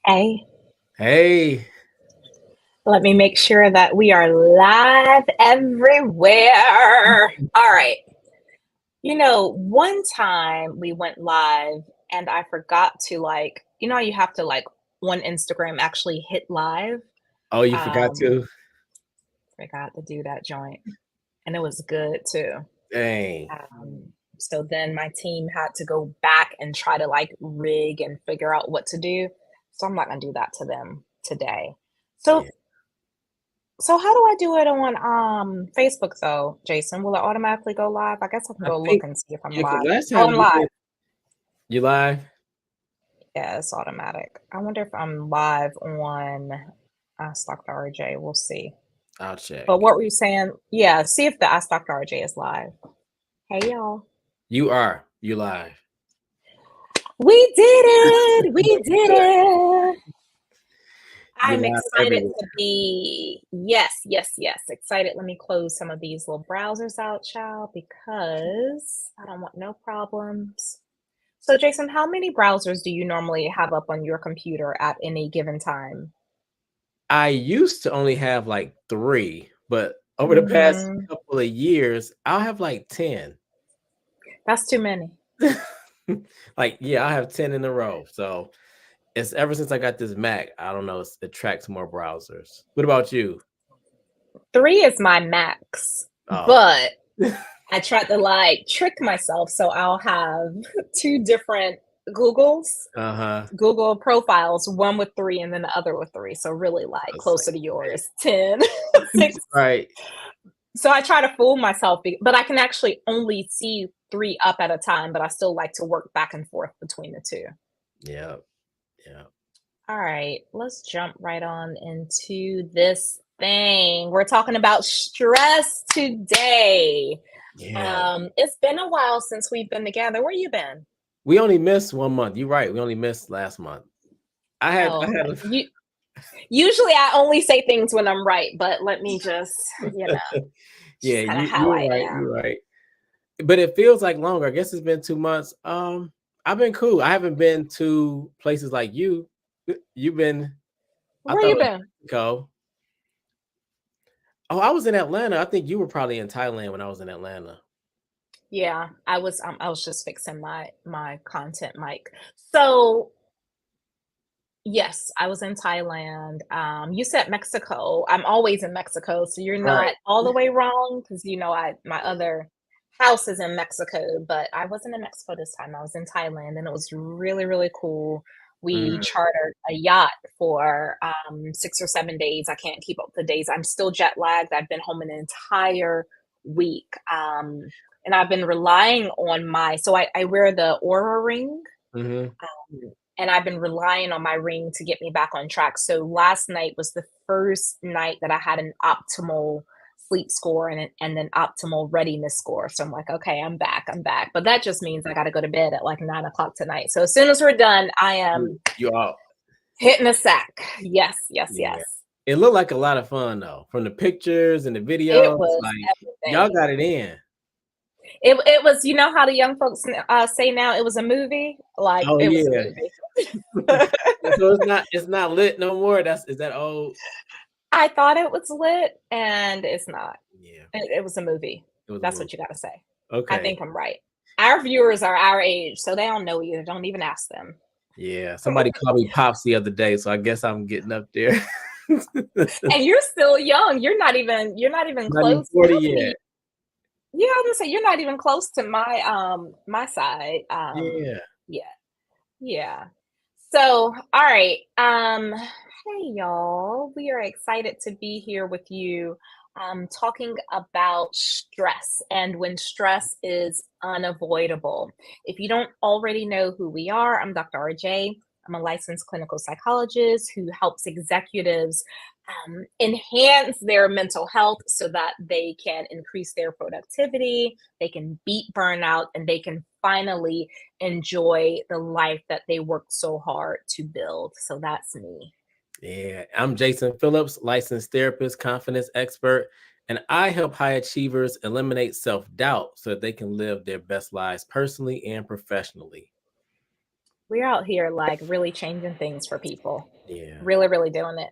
Hey, Hey, let me make sure that we are live everywhere. All right. One time we went live and I forgot to how you have to on Instagram actually hit live. oh, you forgot Um, to? Forgot to do that joint. And it was good too. Dang. So then my team had to go back and try to rig and figure out what to do. So I'm not gonna do that to them today. So Yeah. So how do I do it on Facebook though, Jason? Will it automatically go live? I guess I can I go look think, and see if I'm yeah, because live. last Oh, time I'm live. you live? Yeah, it's automatic. I wonder if I'm live on Ask Dr. RJ. We'll see. I'll check. But what were you saying? Yeah, see if the Ask Dr. RJ is live. Hey y'all. You live. We did it! We did it! You I'm live excited everywhere. to be, yes, excited. Let me close some of these little browsers out, child, because I don't want no problems. So, Jason, how many browsers do you normally have up on your computer at any given time? I used to only have like 3, but over the past Hmm. couple of years, I'll have like 10. That's too many. Like, yeah, I have 10 in a row. So it's ever since I got this Mac, I don't know, it tracks more browsers. What about you? Three is my max, Oh, but I tried to trick myself. So I'll have two different Googles, uh-huh. Google profiles, one with three and then the other with three. So really Let's closer see. to yours, 10, 6. Right. So I try to fool myself, but I can actually only see three up at a time, but I still like to work back and forth between the two. Yeah. Yeah. All right, let's jump right on into this thing. We're talking about stress today. Yeah. It's been a while since we've been together. Where you been? We only missed 1 month. You're right. We only missed last month. I Oh, had you usually I only say things when I'm right, but let me yeah, just kind of you how were I right. am. You're right. But it feels like longer. I guess it's been 2 months. I've been cool. I haven't been to places like you. You've been, I Where thought you it was been? Mexico. Oh, I was in Atlanta. I think you were probably in Thailand when I was in Atlanta. Yeah, I was just fixing my content mic. So yes, I was in Thailand. You said Mexico. I'm always in Mexico, so you're Right. not all the way wrong because I my other house is in Mexico, but I wasn't in Mexico this time. I was in Thailand, and it was really really cool. We Mm, chartered a yacht for 6 or 7 days. I can't keep up the days. I'm still jet lagged. I've been home an entire week, and I've been relying on I wear the Aura ring, mhm. and I've been relying on my ring to get me back on track. So last night was the first night that I had an optimal sleep score and an optimal readiness score. So I'm like, okay, I'm back, I'm back. But that just means I got to go to bed at like 9 o'clock tonight. So as soon as we're done, I am You all. hitting a sack. Yes, yes, Yeah. yes. It looked like a lot of fun though. From the pictures and the It videos, was like y'all everything. got it in. It was, how the young folks say now, it was a movie. Like Oh it was a yeah. movie. So it's not lit no more. Is that old? I thought it was lit, and it's not. Yeah, It was a movie. it was a That's movie. what you gotta say. I Okay. think I'm right. Our viewers are our age, so they don't know either. Don't even ask them. Yeah. Somebody called me Pops the other day, so I guess I'm getting up there. And you're still young. You're not even Not even close. 40 How yet. many? Yeah, I'm gonna say you're not even close to my side. Yeah. Yeah, yeah. So, all right. Hey y'all. We are excited to be here with you talking about stress and when stress is unavoidable. If you don't already know who we are, I'm Dr. RJ. I'm a licensed clinical psychologist who helps executives enhance their mental health so that they can increase their productivity, they can beat burnout, and they can finally enjoy the life that they worked so hard to build. So that's me. Yeah. I'm Jason Phillips, licensed therapist, confidence expert, and I help high achievers eliminate self doubt so that they can live their best lives personally and professionally. We're out here like really changing things for people. Yeah. Really, really doing it.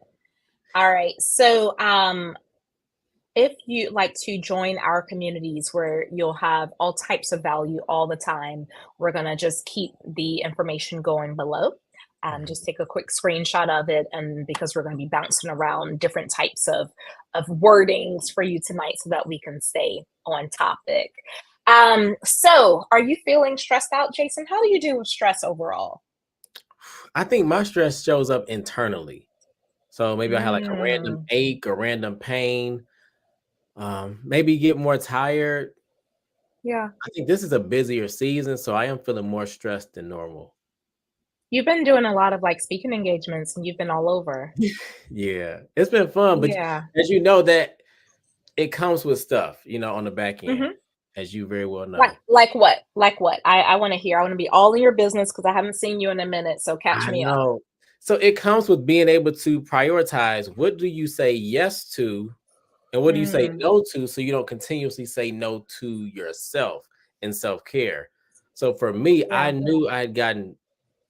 All right. So, if you like to join our communities where you'll have all types of value all the time, we're going to just keep the information going below. Just Mhm. take a quick screenshot of it, and because we're going to be bouncing around different types of wordings for you tonight, so that we can stay on topic. So, are you feeling stressed out, Jason? How do you do with stress overall? I think my stress shows up internally. So maybe I have like a random Mm, ache or random pain. Maybe get more tired. yeah. I think this is a busier season, so I am feeling more stressed than normal. You've been doing a lot of like speaking engagements and you've been all over. Yeah, it's been fun, but Yeah. as you know, that it comes with stuff, on the back end, Mhm. as you very well Like know. like what? Like what? I wanna hear. I wanna be all in your business because I haven't seen you in a minute, so catch I me up. know. So it comes with being able to prioritize what do you say yes to and what do you say Mm, no to so you don't continuously say no to yourself and self-care. So for me, I yeah. knew I had gotten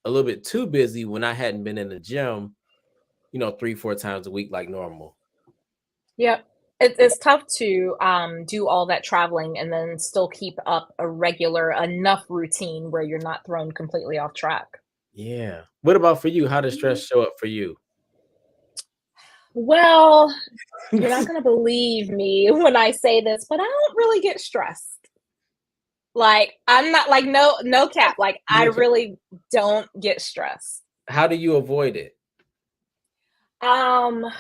a little bit too busy when I hadn't been in the gym, 3, 4 times a week like normal. Yep. It's tough to, do all that traveling and then still keep up a regular enough routine where you're not thrown completely off track. Yeah. What about for you? How does Mhm. stress show up for you? Well, you're not gonna believe me when I say this, but I don't really get stressed. Like, I'm not like, no cap, like, I Okay. really don't get stressed. How do you avoid it? Um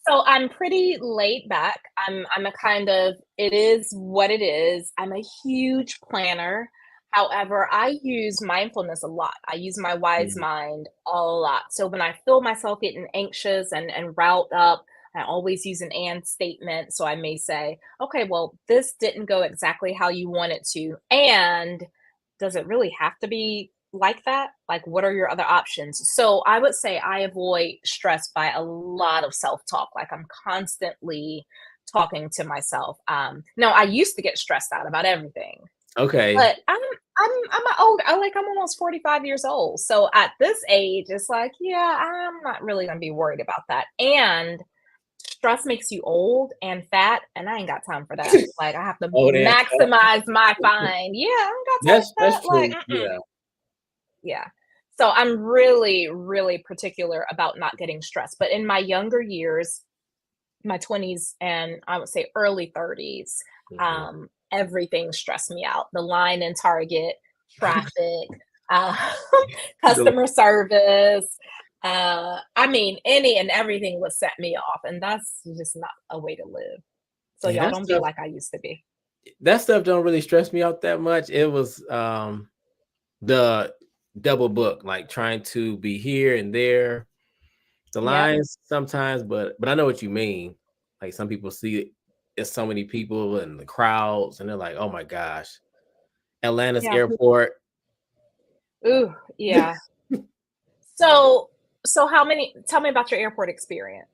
So I'm pretty laid back. I'm a kind of it is what it is. I'm a huge planner. However, I use mindfulness a lot. I use my wise Mm, mind a lot. So when I feel myself getting anxious and riled up, I always use an and statement. So I may say, okay, well, this didn't go exactly how you want it to. And does it really have to be like that? Like, what are your other options? So I would say I avoid stress by a lot of self-talk. Like I'm constantly talking to myself. No, I used to get stressed out about everything, okay. but I'm an old. I'm almost 45 years old. So at this age, it's like, yeah, I'm not really gonna be worried about that. And stress makes you old and fat, and I ain't got time for that. Like I have to Oh, that's maximize my fine. Yeah, I ain't got time for that's that. Like, true. Yeah. yeah. So I'm really, really particular about not getting stressed. But in my younger years, my 20s and I would say early 30s, Mhm. everything stressed me out. The line in Target, traffic, uh, The customer service. I mean, any and everything would set me off. And that's just not a way to live. So yeah, y'all that don't be stuff like I used to be. that stuff don't really stress me out that much. It was, the double book, like trying to be here and there. The Yep. lines sometimes, but I know what you mean. Like some people see it, it's so many people and the crowds, and they're like, "Oh my gosh." Atlanta's Yeah. airport. Ooh, yeah. So so how many tell me about your airport experience.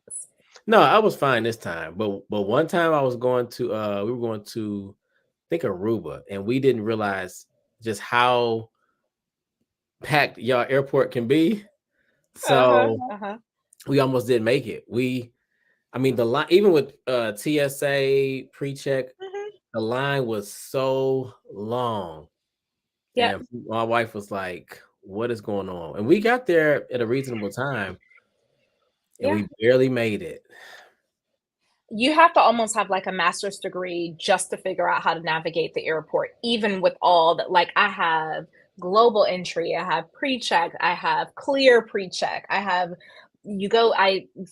No, I was fine this time, but one time I was going to we were going to I think Aruba, and we didn't realize just how packed y'all airport can be. Uh-huh, So uh-huh. we almost didn't make it. I mean, the line, even with TSA pre-check, Mhm. the line was so long, Yep. and my wife was like, "What is going on?" And we got there at a reasonable time, and Yeah. we barely made it. You have to almost have like a master's degree just to figure out how to navigate the airport, even with all that. Like I have global entry, I have pre-check, I have clear pre-check, I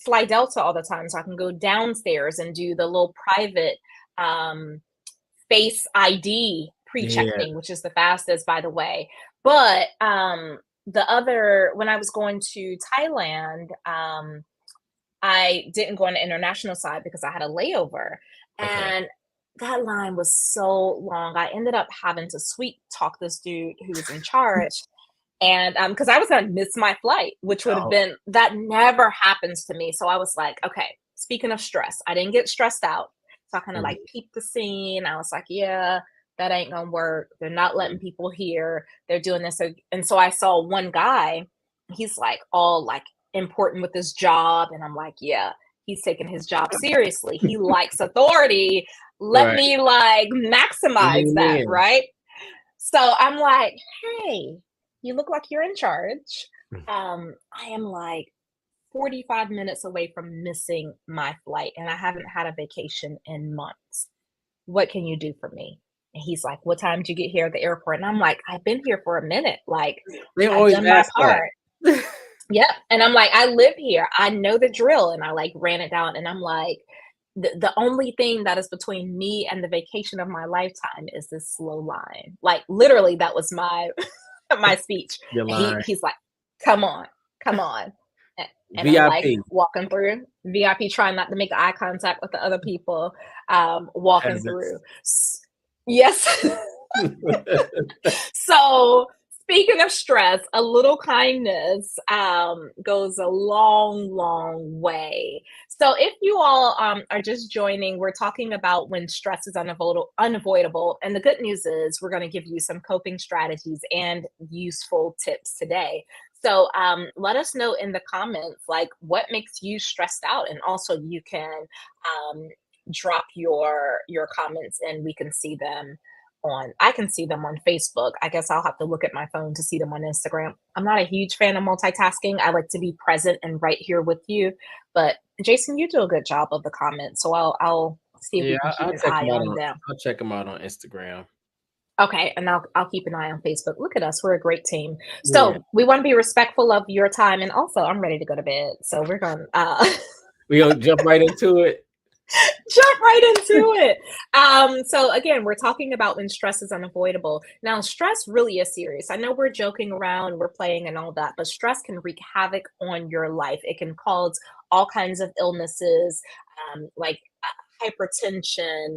fly Delta all the time, so I can go downstairs and do the little private um Face ID pre-check Yeah. thing, which is the fastest, by the way. But the other when I was going to Thailand, I didn't go on the international side because I had a layover, Okay. and that line was so long. I ended up having to sweet talk this dude who was in charge, and because I was gonna miss my flight, which would have Oh, been that never happens to me. So I was like, okay. Speaking of stress, I didn't get stressed out, so I kind of mhm. like peeped the scene. I was like, yeah. that ain't gonna work. They're not letting people hear. They're doing this. And so I saw one guy, he's like all like important with his job. And I'm like, yeah, he's taking his job seriously. He likes authority. Let Right. me like maximize that, Amen. right? So I'm like, hey, you look like you're in charge. I am like 45 minutes away from missing my flight, and I haven't had a vacation in months. What can you do for me? And he's like, what time did you get here at the airport? And I'm like, I've been here for a minute. Like, They I've always done my ask that. part. Yep. And I'm like, I live here. I know the drill. And I like ran it down. And I'm like, the only thing that is between me and the vacation of my lifetime is this slow line. Like literally, that was my my speech. Your And line. he's like, come on, come on. And I'm like VIP. walking through VIP, trying not to make eye contact with the other people, walking Habits. through. Yes. So speaking of stress, a little kindness goes a long, long way. So if you all are just joining, we're talking about when stress is unavoidable. And the good news is we're going to give you some coping strategies and useful tips today. So let us know in the comments, like what makes you stressed out. And also you can um, drop your comments and we can see them I can see them on Facebook. I guess I'll have to look at my phone to see them on Instagram. I'm not a huge fan of multitasking. I like to be present and right here with you. But Jason, you do a good job of the comments. So I'll see if we Yeah, can keep I'll an check eye them out on on. them. I'll check them out on Instagram. Okay, and I'll keep an eye on Facebook. Look at us, we're a great team. Yeah, So we want to be respectful of your time, and also I'm ready to go to bed. So we're gonna we gonna jump right into it. jump right into it. So again, we're talking about when stress is unavoidable. Now, stress really is serious. I know we're joking around, we're playing and all that, but stress can wreak havoc on your life. It can cause all kinds of illnesses, like hypertension,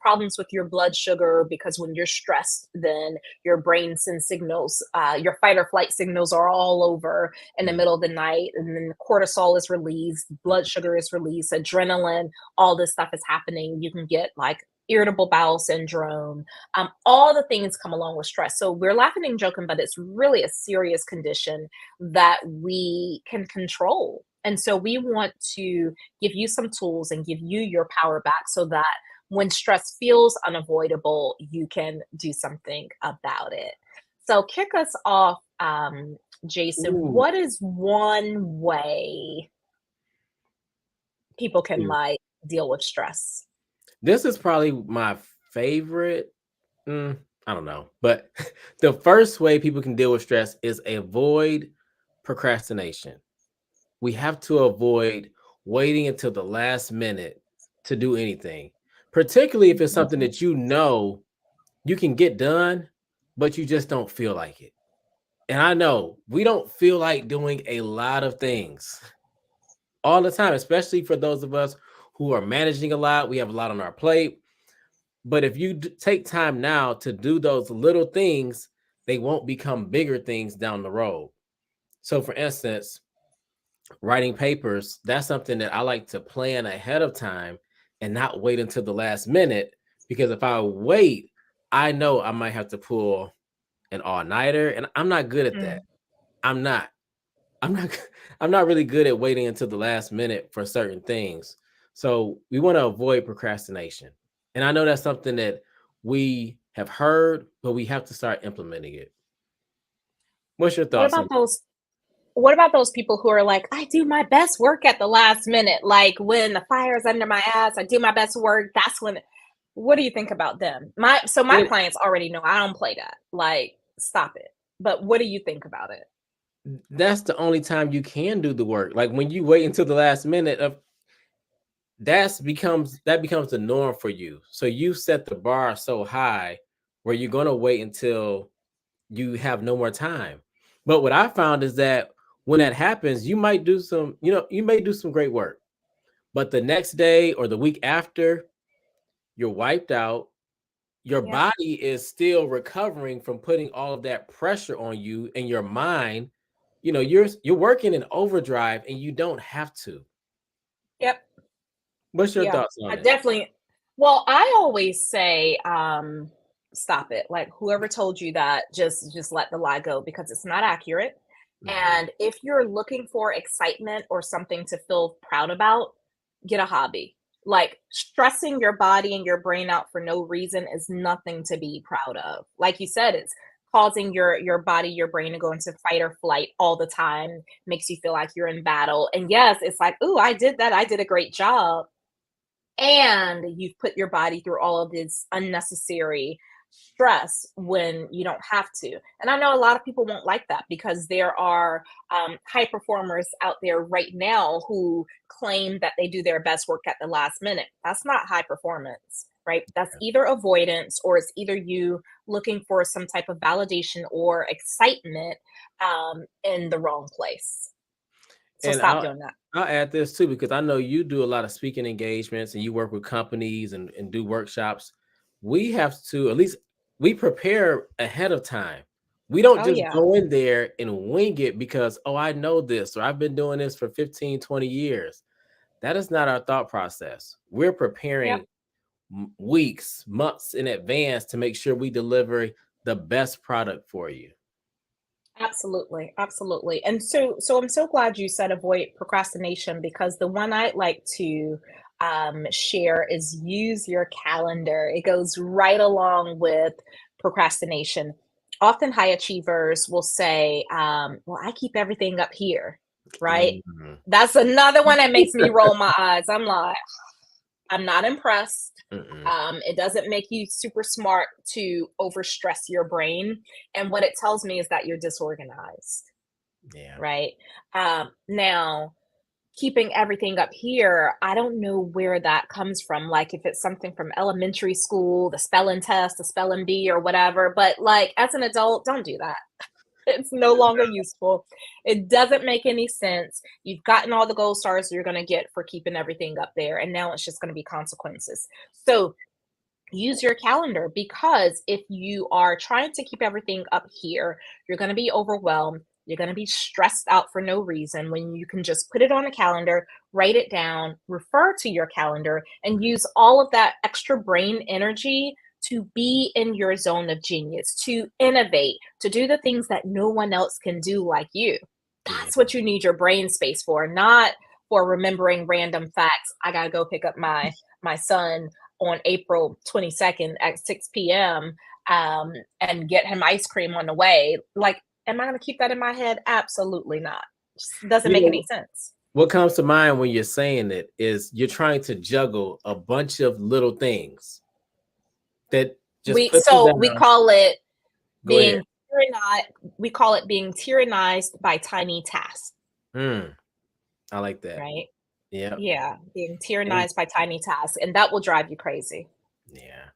problems with your blood sugar, because when you're stressed, then your brain sends signals, your fight or flight signals are all over in the Mm. middle of the night, and then cortisol is released, blood sugar is released, adrenaline, all this stuff is happening. You can get like irritable bowel syndrome, all the things come along with stress. So we're laughing and joking, but it's really a serious condition that we can control. And so we want to give you some tools and give you your power back so that when stress feels unavoidable, you can do something about it. So kick us off, Jason. Ooh, What is one way people can shoot. like deal with stress? This is probably my favorite. I don't know, but the first way people can deal with stress is avoid procrastination. We have to avoid waiting until the last minute to do anything, particularly if it's something that you know you can get done, but you just don't feel like it. And I know we don't feel like doing a lot of things all the time, especially for those of us who are managing a lot. We have a lot on our plate. But if you take time now to do those little things, they won't become bigger things down the road. So, for instance, writing papers, that's something that I like to plan ahead of time and not wait until the last minute. Because if I wait, I know I might have to pull an all-nighter, and I'm not good at that. Mm. I'm not. I'm not I'm not really good at waiting until the last minute for certain things. So we want to avoid procrastination. And I know that's something that we have heard, but we have to start implementing it. What's your What thoughts on about those what about those people who are like, I do my best work at the last minute? Like when the fire is under my ass, I do my best work. That's when what do you think about them? My it? clients already know I don't play that. Like, stop it. But what do you think about it? That's the only time you can do the work. Like when you wait until the last minute of that becomes the norm for you. So you set the bar so high where you're going to wait until you have no more time. But what I found is that when that happens, you might do some, you may do some great work. But the next day or the week after, you're wiped out. Your Yep. body is still recovering from putting all of that pressure on you, and your mind, you're working in overdrive and you don't have to. Yep. What's your Yeah. thoughts I on it? definitely Well, I always say, stop it. Like whoever told you that, just let the lie go because it's not accurate. Hmm. And if you're looking for excitement or something to feel proud about, get a hobby. Like stressing your body and your brain out for no reason is nothing to be proud of. Like you said, it's causing your body, your brain to go into fight or flight all the time, makes you feel like you're in battle. And yes, it's like, "Ooh, I did that. I did a great job." And you've put your body through all of this unnecessary stress when you don't have to. And I know a lot of people won't like that because there are high performers out there right now who claim that they do their best work at the last minute. That's not high performance, right? That's either avoidance or it's either you looking for some type of validation or excitement in the wrong place. So And stop doing that. I'll add this too because I know you do a lot of speaking engagements and you work with companies and do workshops. We have to at least we prepare ahead of time. We don't Oh, just yeah. go in there and wing it because, oh, I know this or I've been doing this for 15, 20 years. That is not our thought process. We're Yep. preparing weeks, months in advance to make sure we deliver the best product for you. Absolutely, absolutely. And so I'm so glad you said avoid procrastination because the one I like to share is use your calendar. It goes right along with procrastination. Often high achievers will say, well, I keep everything up here, right? Mhm. That's another one that makes me roll my eyes. I'm like, I'm not impressed. Mm-mm. It doesn't make you super smart to overstress your brain. And what it tells me is that you're disorganized, Yeah. right? Now, keeping everything up here, I don't know where that comes from. Like, if it's something from elementary school, the spelling test, the spelling bee, or whatever. But, like, as an adult, don't do that. It's no longer useful. It doesn't make any sense. You've gotten all the gold stars you're going to get for keeping everything up there. And now it's just going to be consequences. So use your calendar because if you are trying to keep everything up here, you're going to be overwhelmed. You're going to be stressed out for no reason when you can just put it on a calendar, write it down, refer to your calendar, and use all of that extra brain energy to be in your zone of genius, to innovate, to do the things that no one else can do like you. Yeah. That's what you need your brain space for, not for remembering random facts. I got to go pick up my son on April 22nd at 6 p.m. And get him ice cream on the way. Like, am I going to keep that in my head? Absolutely not. Just doesn't You make any know, sense. what comes to mind when you're saying it is you're trying to juggle a bunch of little things that just We put you so we down. call it Go ahead. being tyrannized. We call it being tyrannized by tiny tasks, Mm, I like that. right? Yep. Yeah, being And tyrannized by tiny tasks, and that will drive you crazy. yeah.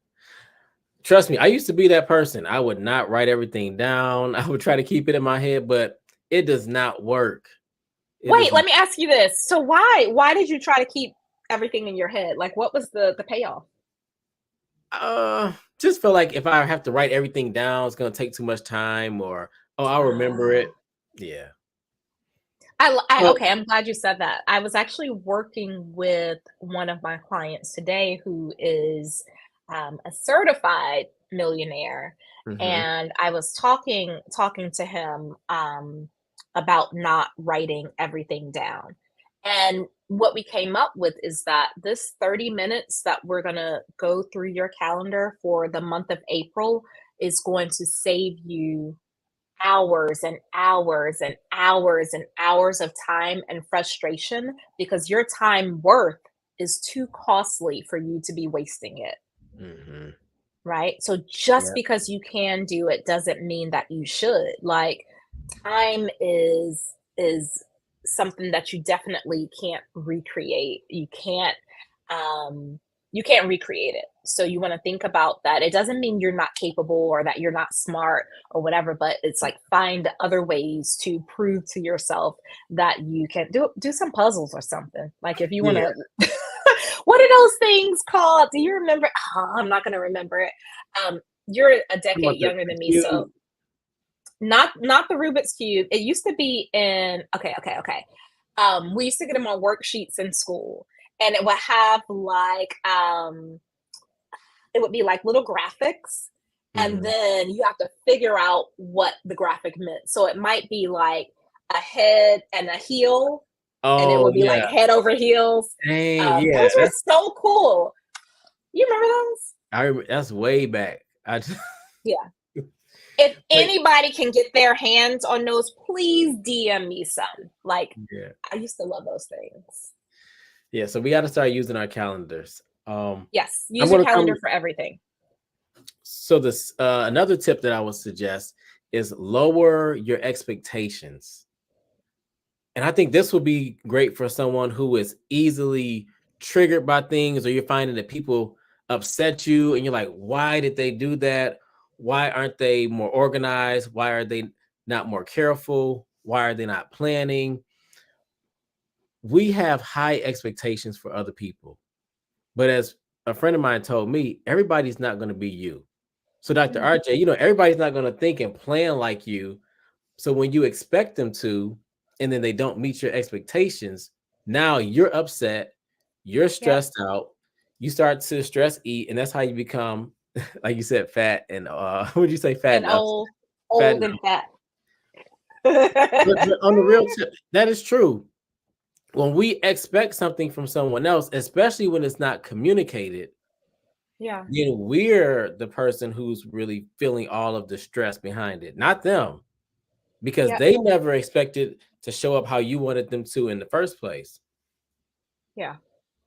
Trust me, I used to be that person. I would not write everything down. I would try to keep it in my head, but it does not work. It Wait, does let me ask you this. So why did you try to keep everything in your head? Like, what was the payoff? just feel like if I have to write everything down, it's gonna take too much time, or oh, I'll remember Uh, it. Yeah. So, okay, I'm glad you said that. I was actually working with one of my clients today who is a certified millionaire, mhm, and I was talking to him about not writing everything down. And what we came up with is that this 30 minutes that we're gonna go through your calendar for the month of April is going to save you hours and hours and hours and hours of time and frustration because your time worth is too costly for you to be wasting it, mhm, right? So just yeah, because you can do it doesn't mean that you should. Like time is something that you definitely can't recreate. Um you can't recreate it. So you want to think about that. It doesn't mean you're not capable or that you're not smart or whatever, but it's like find other ways to prove to yourself that you can do some puzzles or something. Like if you want yeah. to what are those things called? Do you remember? Oh, I'm not going to remember it. You're a Talking decade about younger the than me, so cube. not the Rubik's Cube. It used to be in okay. We used to get them on worksheets in school, and it would have like it would be like little graphics, and Mhm. then you have to figure out what the graphic meant. So it might be like a head and a heel, and it Oh, would be like yeah. head over heels. Dang, yeah, Those were so cool. You remember those? that's way back. I just Yeah. If but anybody can get their hands on those, please DM me some. Like, yeah. I used to love those things. Yeah, so we gotta start using our calendars. Yes, I'm use a gonna calendar come for everything. so this another tip that I would suggest is lower your expectations. And I think this would be great for someone who is easily triggered by things, or you're finding that people upset you and you're like, why did they do that? Why aren't they more organized? Why are they not more careful? Why are they not planning? We have high expectations for other people. But as a friend of mine told me, everybody's not going to be you. So, Dr. Mhm. RJ, everybody's not going to think and plan like you. So when you expect them to, and then they don't meet your expectations, now you're upset, you're Yep, stressed out, you start to stress eat, and that's how you become, like you said, fat and would you say fat and and upset? old, Fat old and and fat. but on the real tip, that is true. When we expect something from someone else, especially when it's not communicated, Yeah, then we're the person who's really feeling all of the stress behind it, not them. Because yep, they never expected to show up how you wanted them to in the first place. yeah.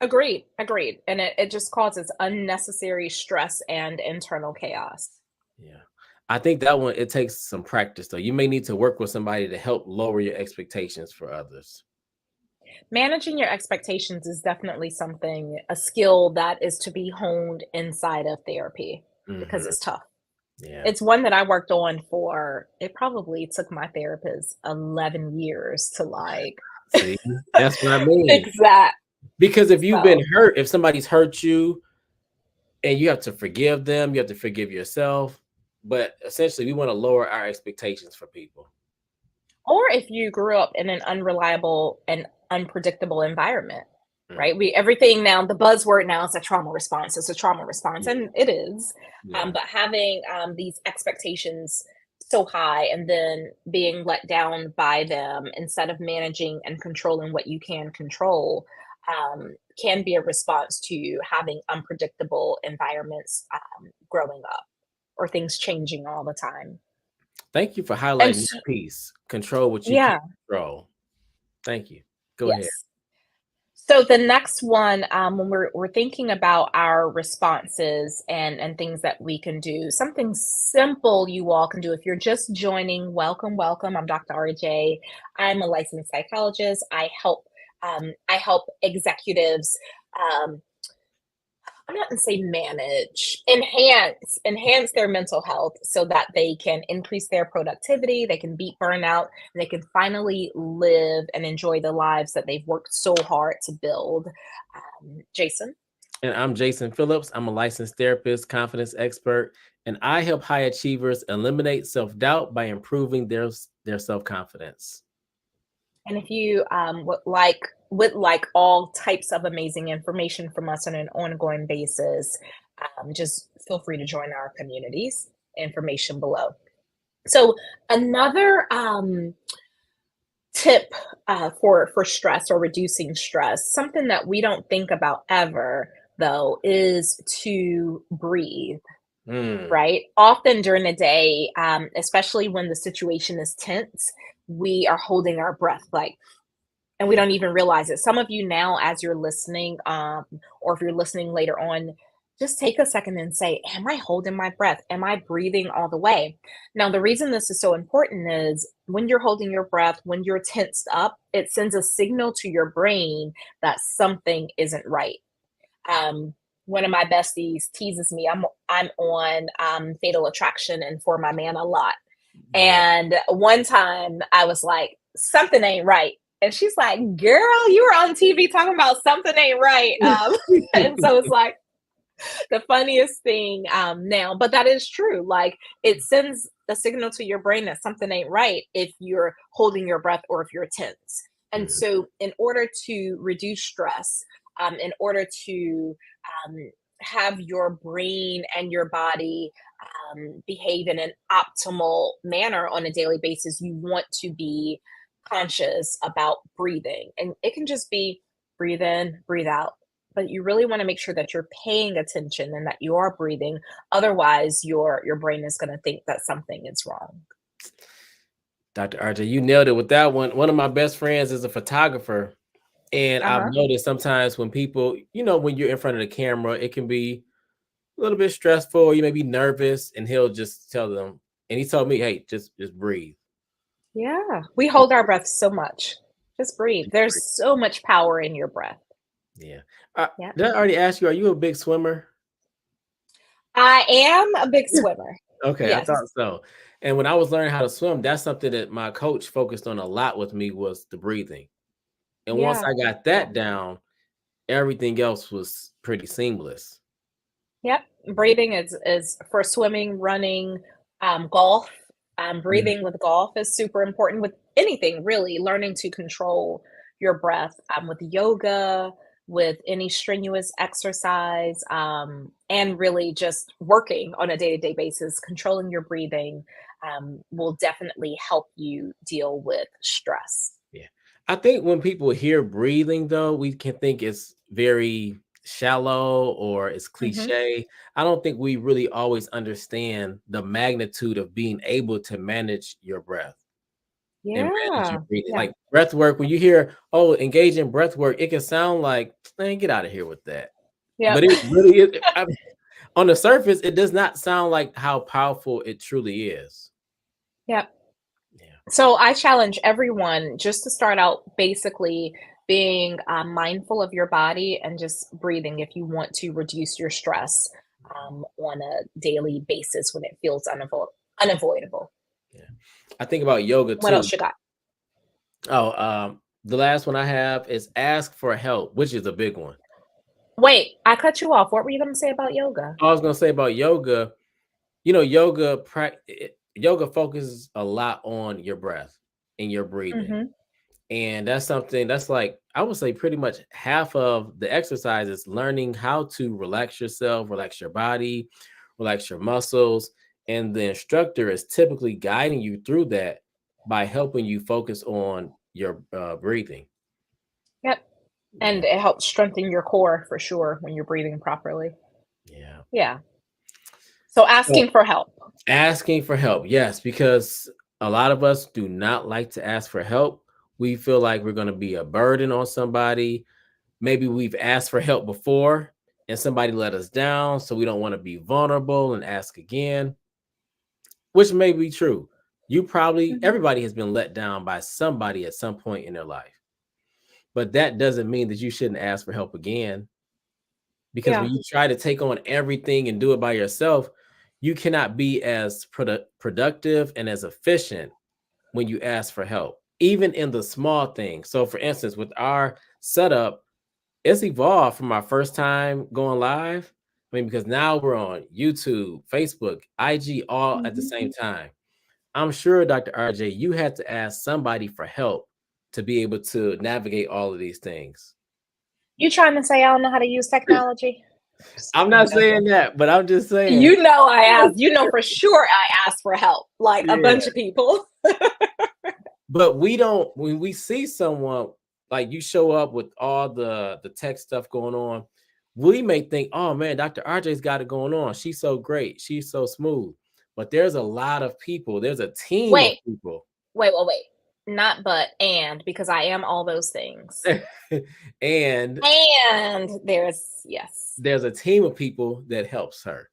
Agreed, agreed. And it just causes unnecessary stress and internal chaos. Yeah. I think that one, it takes some practice though. You may need to work with somebody to help lower your expectations for others. Managing your expectations is definitely something, a skill that is to be honed inside of therapy because Mhm. it's tough. Yeah. It's one that I worked on for, it probably took my therapist 11 years to like See, that's what I mean. fix that. Because if you've been So, hurt, if somebody's hurt you and you have to forgive them, you have to forgive yourself. But essentially, we want to lower our expectations for people. or if you grew up in an unreliable and unpredictable environment, Mm, right? We everything now, the buzzword now is a trauma response. It's a trauma response, yeah. and it is. Yeah. But having these expectations so high and then being let down by them instead of managing and controlling what you can control can be a response to having unpredictable environments growing up or things changing all the time. Thank you for And highlighting so, that piece. Control what you can yeah, control. Thank you. Go ahead. yes. So the next one, when we're thinking about our responses and things that we can do, something simple you all can do. If you're just joining, welcome, welcome. I'm Dr. RJ. I'm a licensed psychologist. I help executives. Um, I'm not gonna say manage, enhance their mental health so that they can increase their productivity, they can beat burnout, and they can finally live and enjoy the lives that they've worked so hard to build. Jason? And I'm Jason Phillips. I'm a licensed therapist, confidence expert, and I help high achievers eliminate self-doubt by improving their self-confidence. And if you would like all types of amazing information from us on an ongoing basis, just feel free to join our communities. Information below. So another tip for stress or reducing stress, something that we don't think about ever though, is to breathe. Mm, Right, often during the day, especially when the situation is tense, we are holding our breath like, and we yeah. don't even realize it. Some of you now, as you're listening, or if you're listening later on, just take a second and say, am I holding my breath? Am I breathing all the way? Now, the reason this is so important is when you're holding your breath, when you're tensed up, it sends a signal to your brain that something isn't right. um, One of my besties teases me. I'm on Fatal Attraction and For My Man a lot. Yeah. And one time I was like, something ain't right. And she's like, girl, you were on TV talking about something ain't right. And so it's like the funniest thing now, but that is true. Like it sends a signal to your brain that something ain't right if you're holding your breath or if you're tense. And Mhm. so, in order to reduce stress, in order to um, have your brain and your body behave in an optimal manner on a daily basis, you want to be conscious about breathing. And it can just be breathe in, breathe out. But you really want to make sure that you're paying attention and that you are breathing. Otherwise, your brain is going to think that something is wrong. Dr. RJ, you nailed it with that one. One of my best friends is a photographer, and I've Uh-huh. noticed sometimes when people, when you're in front of the camera, it can be a little bit stressful. You may be nervous, and he'll just tell them. And he told me, "Hey, just breathe. Yeah. We Just hold our breath so much. Just breathe. There's breathe." so much power in your breath. Yeah. Yeah. Did I already ask you? Are you a big swimmer? I am a big swimmer. Okay, I Yes. thought so. And when I was learning how to swim, that's something that my coach focused on a lot with me was the breathing. And once Yeah. I got Yeah. that down, everything else was pretty seamless. Yep. Breathing is for swimming, running, golf. Mhm. Breathing with golf is super important with anything really. Learning to control your breath with yoga, with any strenuous exercise, and really just working on a day to day basis, controlling your breathing will definitely help you deal with stress. Yeah. I think when people hear breathing, though, we can think it's very shallow or it's Hmm. cliche. I don't think we really always understand the magnitude of being able to manage your breath and manage your Yeah. breathing. Yeah. Like breath work, when you hear, oh, engage in breath work, it can sound like, man, get out of here with that. Yep. But it really is. On the surface, it does not sound like how powerful it truly is. Yep. Yeah. So I challenge everyone just to start out basically being mindful of your body and just breathing if you want to reduce your stress on a daily basis when it feels unavoidable. Yeah. I think about yoga What too. else you got? Oh, the last one I have is ask for help, which is a big one. Wait, I cut you off. What were you going to say about yoga? I was gonna say about yoga, yoga focuses a lot on your breath and your breathing. Hmm. And that's something that's like, I would say pretty much half of the exercise is learning how to relax yourself, relax your body, relax your muscles. And the instructor is typically guiding you through that by helping you focus on your breathing. Yep. Yeah. And it helps strengthen your core for sure when you're breathing properly. Yeah. Yeah. So So asking for help. asking for help, yes, because a lot of us do not like to ask for help. We feel like we're going to be a burden on somebody. Maybe we've asked for help before and somebody let us down, so we don't want to be vulnerable and ask again, which may be true. Hmm. Everybody has been let down by somebody at some point in their life, but that doesn't mean that you shouldn't ask for help again. Because when Yeah. you try to take on everything and do it by yourself, you cannot be as productive and as efficient when you ask for help, even in the small things. So, for instance, with our setup, it's evolved from our first time going live. I mean, because now we're on YouTube, Facebook, IG, all at the Hmm. same time. I'm sure, Dr. RJ, you had to ask somebody for help to be able to navigate all of these things. You trying to say I don't know how to use technology? Just I'm kidding, not joking. saying that, but I'm just saying, You know I asked. You know for sure I asked for help, like a yeah. bunch of people. But we don't, when we see someone like you show up with all the tech stuff going on, we may think, oh man, Dr. RJ's got it going on. She's so great. She's so smooth. But there's a lot of people, there's a team of Wait, people. wait. Not but and because I am all those things. And And there's yes. there's a team of people that helps her.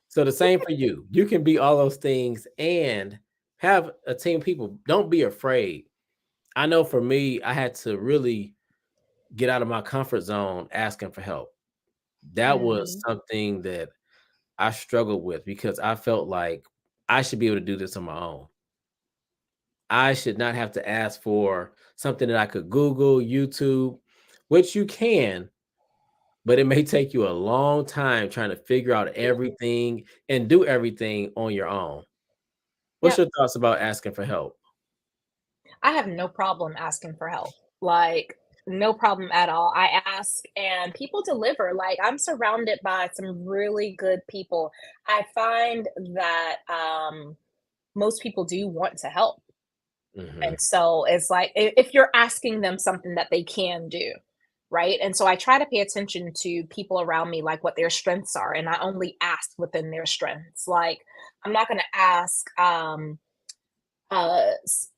So the same for you. You can be all those things and have a team of people. Don't be afraid. I know for me, I had to really get out of my comfort zone asking for help. That was Mhm. something that I struggled with because I felt like I should be able to do this on my own. I should not have to ask for something that I could Google, YouTube, which you can, but it may take you a long time trying to figure out everything and do everything on your own. What's Yep. your thoughts about asking for help? I have no problem asking for help. Like No problem at all. I ask and people deliver. Like, I'm surrounded by some really good people. I find that most people do want to help. Hmm. And so it's like if you're asking them something that they can do, right? And so I try to pay attention to people around me, like what their strengths are, and I only ask within their strengths. Like, I'm not going to ask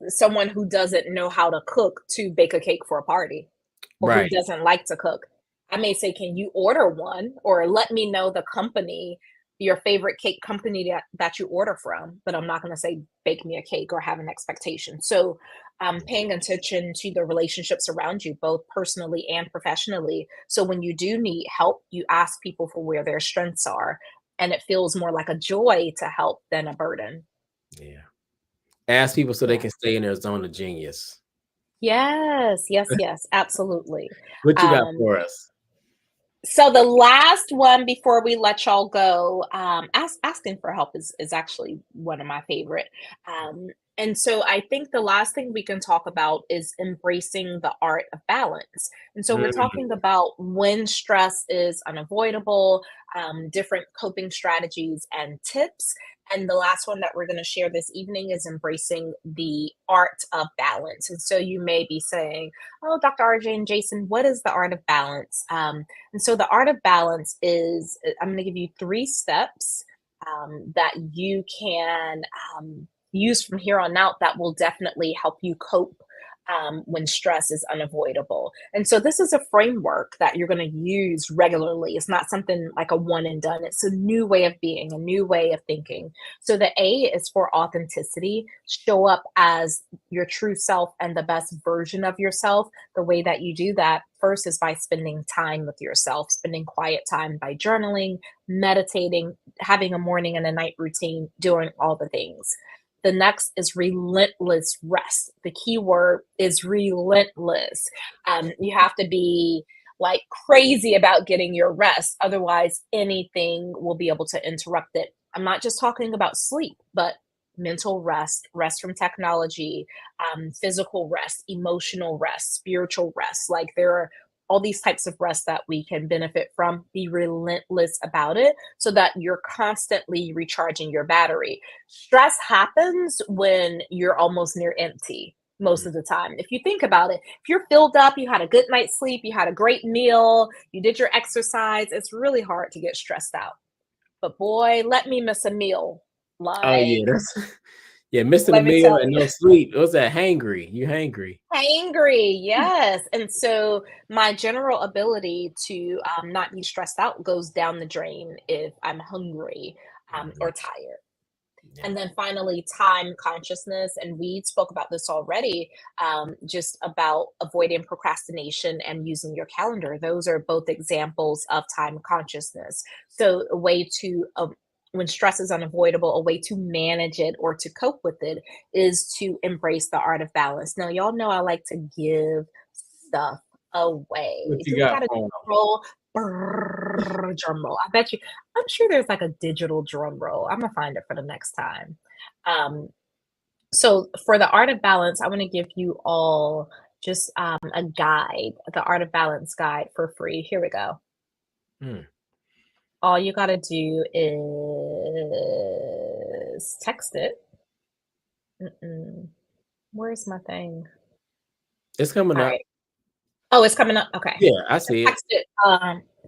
someone who doesn't know how to cook to bake a cake for a party, or who Right. doesn't like to cook. I may say, "Can you order one?" or let me know the company, your favorite cake company that you order from, but I'm not gonna say, "Bake me a cake," or have an expectation. So, paying attention to the relationships around you, both personally and professionally, so when you do need help, you ask people for where their strengths are, and it feels more like a joy to help than a burden. Yeah. Ask people so they Yeah. can stay in their zone of genius. Yes, yes, yes, absolutely. What you got Um, for us? so the last one before we let y'all go, asking for help is actually one of my favorite. And so I think the last thing we can talk about is embracing the art of balance. And so we're Mm, talking about when stress is unavoidable, different coping strategies and tips. And the last one that we're going to share this evening is embracing the art of balance. And so you may be saying, "Oh, Dr. RJ and Jason, what is the art of balance?" And so the art of balance is, I'm going to give you 3 steps that you can use from here on out that will definitely help you cope when stress is unavoidable. And so this is a framework that you're going to use regularly. It's not something like a one and done. It's a new way of being, a new way of thinking. So the A is for authenticity. Show up as your true self and the best version of yourself. The way that you do that first is by spending time with yourself, spending quiet time by journaling, meditating, having a morning and a night routine, doing all the things. The next is relentless rest. The key word is relentless. You have to be like crazy about getting your rest. Otherwise, anything will be able to interrupt it. I'm not just talking about sleep, but mental rest, rest from technology, physical rest, emotional rest, spiritual rest. Like, there are all these types of rest that we can benefit from. Be relentless about it so that you're constantly recharging your battery. Stress happens when you're almost near empty most mm. of the time. If you think about it, if you're filled up, you had a good night's sleep, you had a great meal, you did your exercise, it's really hard to get stressed out. But boy, let me miss a meal. Oh, Like, yeah, that's yeah, missing a let me meal tell and you. no sleep. What's that? Hangry. You hangry. Hangry, yes. And so my general ability to not be stressed out goes down the drain if I'm hungry or Mhm. tired. Yeah. And then finally, time consciousness. And we spoke about this already, just about avoiding procrastination and using your calendar. Those are both examples of time consciousness. So, a way to, when stress is unavoidable, a way to manage it or to cope with it is to embrace the art of balance. Now, y'all know I like to give stuff What away. you Do we got got a for 'em? roll? Brrr, drum roll. I bet you. I'm sure there's like a digital drum roll. I'm gonna find it for the next time. Um, so for the art of balance, I want to give you all just a guide, the art of balance guide for free. Here we go. Mm. All you gotta do is text it. Mm-mm. Where's my thing? It's coming All up. right. Oh, it's coming up. Okay. Yeah, I see it. Text it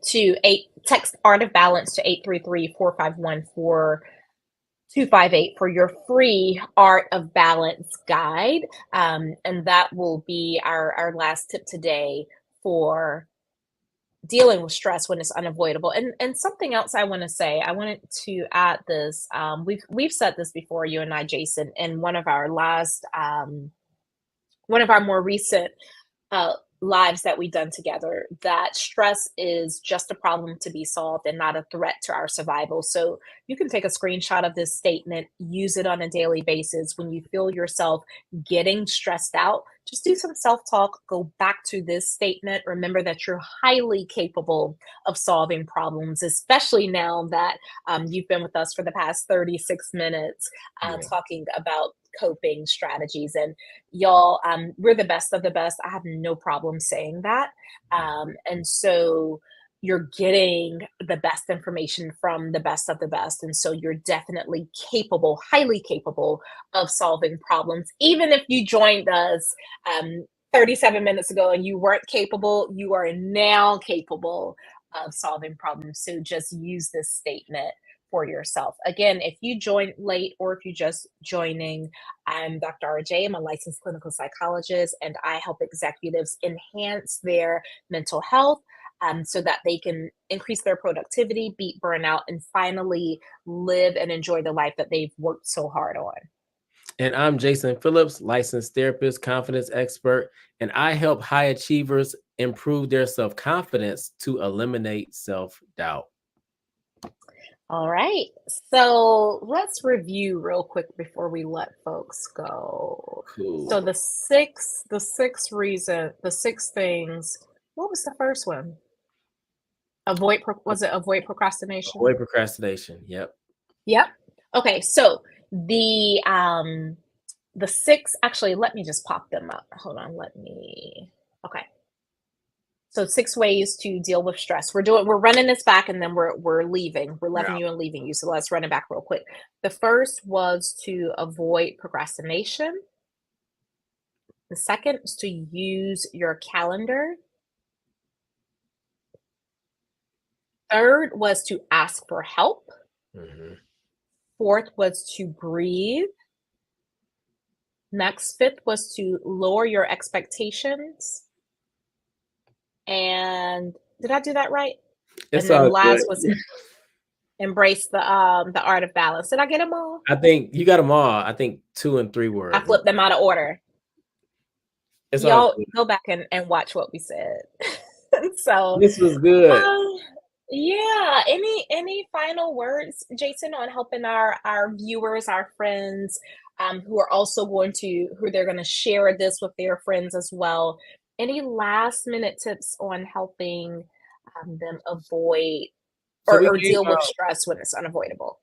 to eight. Text art of balance to 833-451-4258 for your free art of balance guide. And that will be our last tip today for dealing with stress when it's unavoidable. And something else I want to say, I wanted to add this. We've said this before, you and I, Jason, in one of our more recent uh, lives that we've done together, that stress is just a problem to be solved and not a threat to our survival. So you can take a screenshot of this statement, use it on a daily basis. When you feel yourself getting stressed out, just do some self talk, go back to this statement. Remember that you're highly capable of solving problems, especially now that you've been with us for the past 36 minutes Yeah. talking about coping strategies. And y'all, we're the best of the best. I have no problem saying that. And so you're getting the best information from the best of the best. And so you're definitely capable, highly capable of solving problems. Even if you joined us 37 minutes ago and you weren't capable, you are now capable of solving problems. So just use this statement for yourself. Again, if you joined late or if you're just joining, I'm Dr. RJ. I'm a licensed clinical psychologist, and I help executives enhance their mental health so that they can increase their productivity, beat burnout, and finally live and enjoy the life that they've worked so hard on. And I'm Jason Phillips, licensed therapist, confidence expert, and I help high achievers improve their self confidence to eliminate self doubt. All right. So let's review real quick before we let folks go. So Cool. the six things. What was the first one? Was it avoid procrastination? Avoid procrastination. Yep. Yep. Okay. So the six, actually, let me just pop them up. Hold on. Okay. So 6 ways to deal with stress. We're running this back and then we're leaving. We're Yeah. loving you and leaving you. So let's run it back real quick. The first was to avoid procrastination. The second is to use your calendar. Third was to ask for help. Mhm. Fourth was to breathe. Next, fifth was to lower your expectations. And did I do that right? It's And then all good. last was embrace the art of balance. Did I get them all? I think you got them all. I think 2 and 3 I were. flipped them out of order. It's all Y'all good. go back and watch what we said. So, This was good. um, yeah. Any final words, Jason, on helping our viewers, our friends, who are also who they're going to share this with their friends as well? Any last minute tips on helping them avoid So we or gave deal with out, stress when it's unavoidable?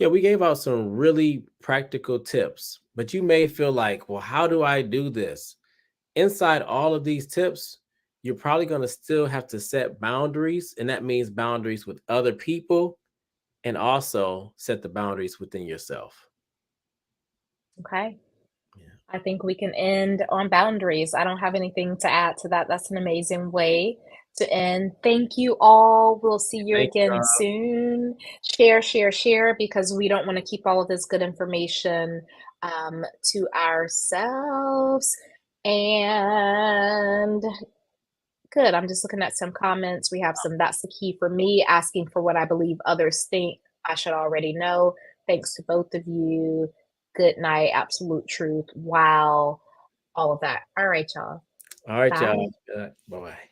yeah, we gave out some really practical tips, but you may feel like, well, how do I do this? Inside all of these tips, you're probably going to still have to set boundaries, and that means boundaries with other people and also set the boundaries within yourself. Okay. Yeah. I think we can end on boundaries. I don't have anything to add to that. That's an amazing way to end. Thank you all. We'll see you Thank again you. soon. Share, share, share, because we don't want to keep all of this good information to ourselves. And good. I'm just looking at some comments. We have some that's the key for me, asking for what I believe others think I should already know. Thanks to both of you. Good night. Absolute truth. Wow. All of that. All right, y'all. All right, y'all. Bye. Bye bye.